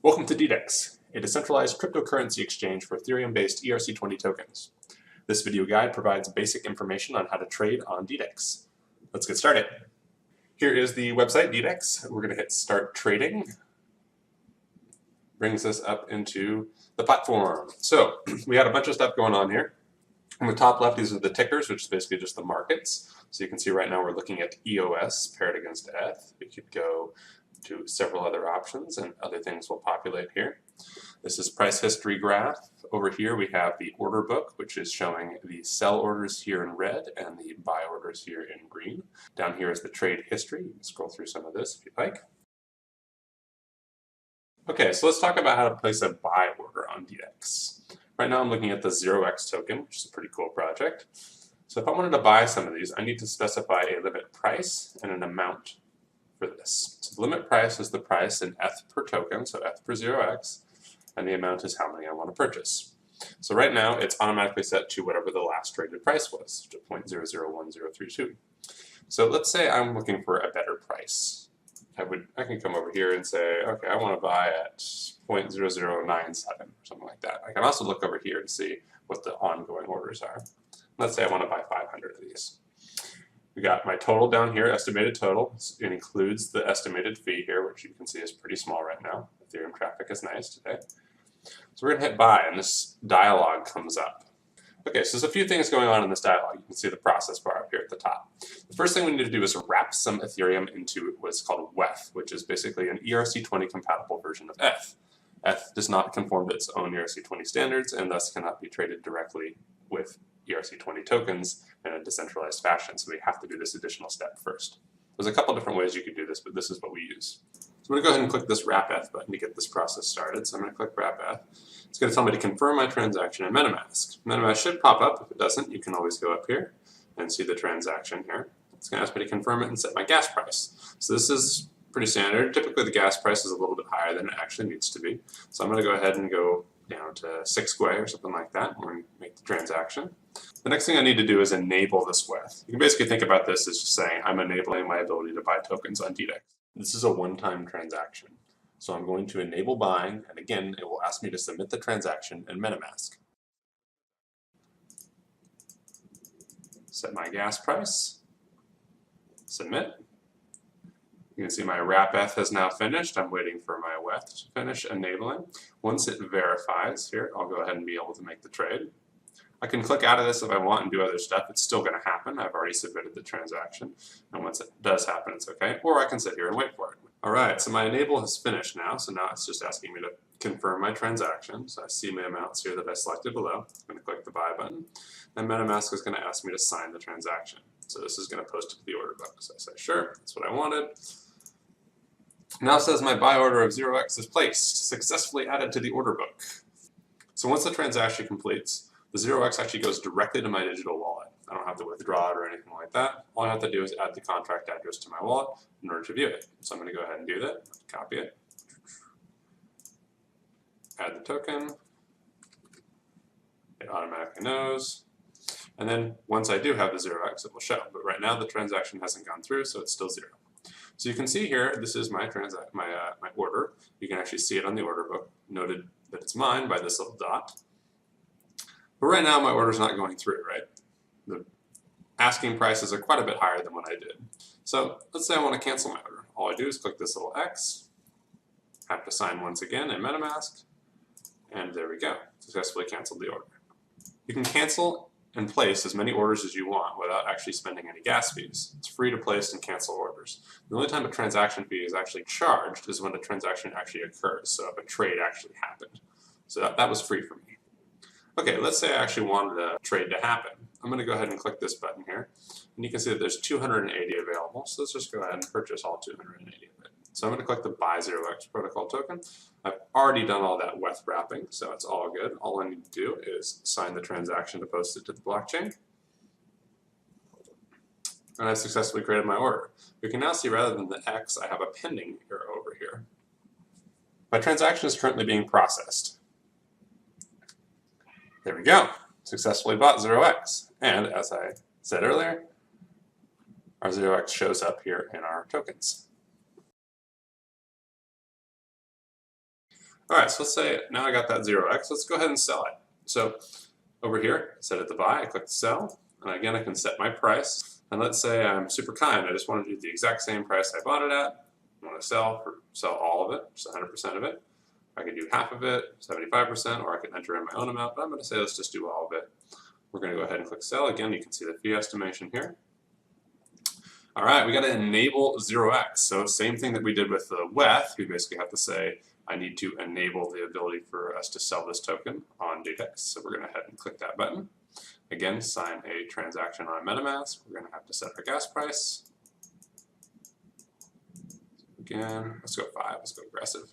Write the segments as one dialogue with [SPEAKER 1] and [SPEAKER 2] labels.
[SPEAKER 1] Welcome to DDEX, a decentralized cryptocurrency exchange for Ethereum-based ERC20 tokens. This video guide provides basic information on how to trade on DDEX. Let's get started. Here is the website, DDEX. We're going to hit Start Trading. Brings us up into the platform. So we had a bunch of stuff going on here. On the top left, these are the tickers, which is basically just the markets. So you can see right now we're looking at EOS paired against ETH. We could go to several other options and other things will populate here. This is price history graph. Over here we have the order book, which is showing the sell orders here in red and the buy orders here in green. Down here is the trade history. You can scroll through some of this if you like. Okay, so let's talk about how to place a buy order on DDEX. Right now I'm looking at the 0x token, which is a pretty cool project. So if I wanted to buy some of these, I need to specify a limit price and an amount for this. So the limit price is the price in ETH per token, so ETH per 0x, and the amount is how many I want to purchase. So right now it's automatically set to whatever the last traded price was, to 0.001032. So let's say I'm looking for a better price. I can come over here and say, okay, I want to buy at 0.0097 or something like that. I can also look over here to see what the ongoing orders are. Let's say I want to buy 500 of these. We got my total down here, estimated total. It includes the estimated fee here, which you can see is pretty small right now. Ethereum traffic is nice today. So we're going to hit buy, and this dialog comes up. Okay, so there's a few things going on in this dialog. You can see the process bar up here at the top. The first thing we need to do is wrap some Ethereum into what's called WETH, which is basically an ERC20 compatible version of ETH. ETH does not conform to its own ERC20 standards and thus cannot be traded directly with ERC20 tokens in a decentralized fashion, so we have to do this additional step first. There's a couple different ways you could do this, but this is what we use. So I'm going to go ahead and click this Wrap ETH button to get this process started. So I'm going to click Wrap ETH. It's going to tell me to confirm my transaction in MetaMask. MetaMask should pop up. If it doesn't, you can always go up here and see the transaction here. It's going to ask me to confirm it and set my gas price. So this is pretty standard. Typically the gas price is a little bit higher than it actually needs to be. So I'm going to go ahead and go down to 6 Gwei or something like that. We're going to make the transaction. The next thing I need to do is enable this WETH. You can basically think about this as just saying I'm enabling my ability to buy tokens on DDEX. This is a one-time transaction. So I'm going to enable buying, and again, it will ask me to submit the transaction in MetaMask. Set my gas price. Submit. You can see my Wrap ETH has now finished. I'm waiting for my WETH to finish enabling. Once it verifies here, I'll go ahead and be able to make the trade. I can click out of this if I want and do other stuff. It's still going to happen. I've already submitted the transaction. And once it does happen, it's okay. Or I can sit here and wait for it. All right, so my enable has finished now. So now it's just asking me to confirm my transaction. So I see my amounts here that I selected below. I'm going to click the buy button. And MetaMask is going to ask me to sign the transaction. So this is going to post it to the order book. So I say, sure, that's what I wanted. Now it says my buy order of 0x is placed, successfully added to the order book. So once the transaction completes, the 0x actually goes directly to my digital wallet. I don't have to withdraw it or anything like that. All I have to do is add the contract address to my wallet in order to view it. So I'm going to go ahead and do that. Copy it. Add the token. It automatically knows. And then once I do have the 0x, it will show. But right now the transaction hasn't gone through, so it's still 0. So you can see here, this is my my order. You can actually see it on the order book, noted that it's mine by this little dot. But right now my order's not going through, right? The asking prices are quite a bit higher than what I did. So let's say I want to cancel my order. All I do is click this little X, have to sign once again in MetaMask, and there we go. Successfully canceled the order. You can cancel and place as many orders as you want without actually spending any gas fees. It's free to place and cancel orders. The only time a transaction fee is actually charged is when a transaction actually occurs, so if a trade actually happened. So that was free for me. Okay, let's say I actually wanted a trade to happen. I'm going to go ahead and click this button here, and you can see that there's 280 available, so let's just go ahead and purchase all 280 of it. So I'm going to click the Buy 0x protocol token. I've already done all that WETH wrapping, so it's all good. All I need to do is sign the transaction to post it to the blockchain. And I've successfully created my order. We can now see rather than the X, I have a pending arrow over here. My transaction is currently being processed. There we go. Successfully bought 0x. And as I said earlier, our 0x shows up here in our tokens. All right, so let's say now I got that 0x. Let's go ahead and sell it. So over here, set it to buy, I click sell, and again I can set my price. And let's say I'm super kind, I just want to do the exact same price I bought it at. I want to sell all of it, just 100% of it. I could do half of it, 75%, or I can enter in my own amount, but I'm going to say let's just do all of it. We're going to go ahead and click sell. Again, you can see the fee estimation here. All right, we got to enable 0x. So same thing that we did with the WETH, we basically have to say, I need to enable the ability for us to sell this token on DDEX. So we're going to head and click that button. Again, sign a transaction on MetaMask. We're going to have to set our gas price. Again, let's go 5, let's go aggressive.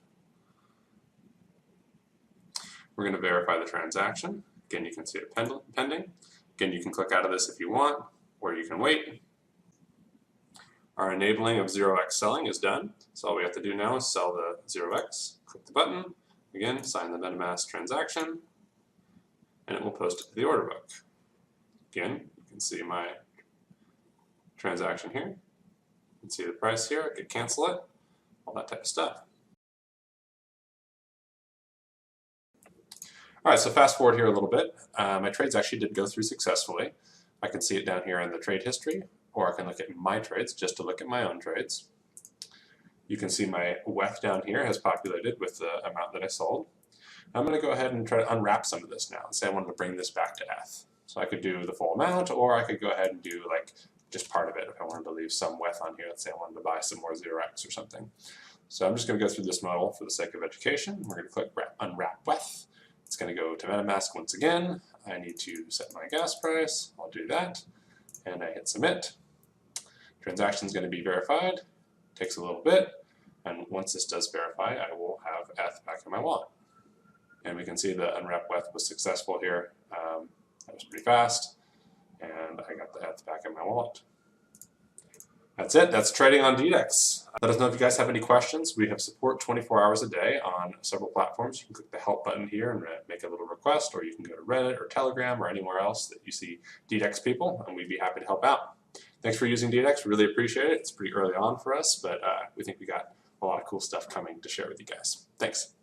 [SPEAKER 1] We're going to verify the transaction. Again, you can see it pending. Again, you can click out of this if you want, or you can wait. Our enabling of 0x selling is done. So all we have to do now is sell the 0x, click the button, again, sign the MetaMask transaction, and it will post it to the order book. Again, you can see my transaction here. You can see the price here, I could cancel it, all that type of stuff. All right, so fast forward here a little bit. My trades actually did go through successfully. I can see it down here in the trade history, or I can look at my trades just to look at my own trades. You can see my WETH down here has populated with the amount that I sold. I'm going to go ahead and try to unwrap some of this now. Let's say I wanted to bring this back to ETH. So I could do the full amount, or I could go ahead and do like just part of it if I wanted to leave some WETH on here. Let's say I wanted to buy some more 0x or something. So I'm just going to go through this model for the sake of education. We're going to click unwrap WETH. It's going to go to MetaMask once again. I need to set my gas price. I'll do that. And I hit submit. Transaction is going to be verified. Takes a little bit. And once this does verify, I will have ETH back in my wallet. And we can see the unwrap WETH was successful here. That was pretty fast. And I got the ETH back in my wallet. That's it. That's trading on DDEX. Let us know if you guys have any questions. We have support 24 hours a day on several platforms. You can click the help button here and make a little request, or you can go to Reddit or Telegram or anywhere else that you see DDEX people, and we'd be happy to help out. Thanks for using DDEX. Really appreciate it. It's pretty early on for us, but we think we got a lot of cool stuff coming to share with you guys. Thanks.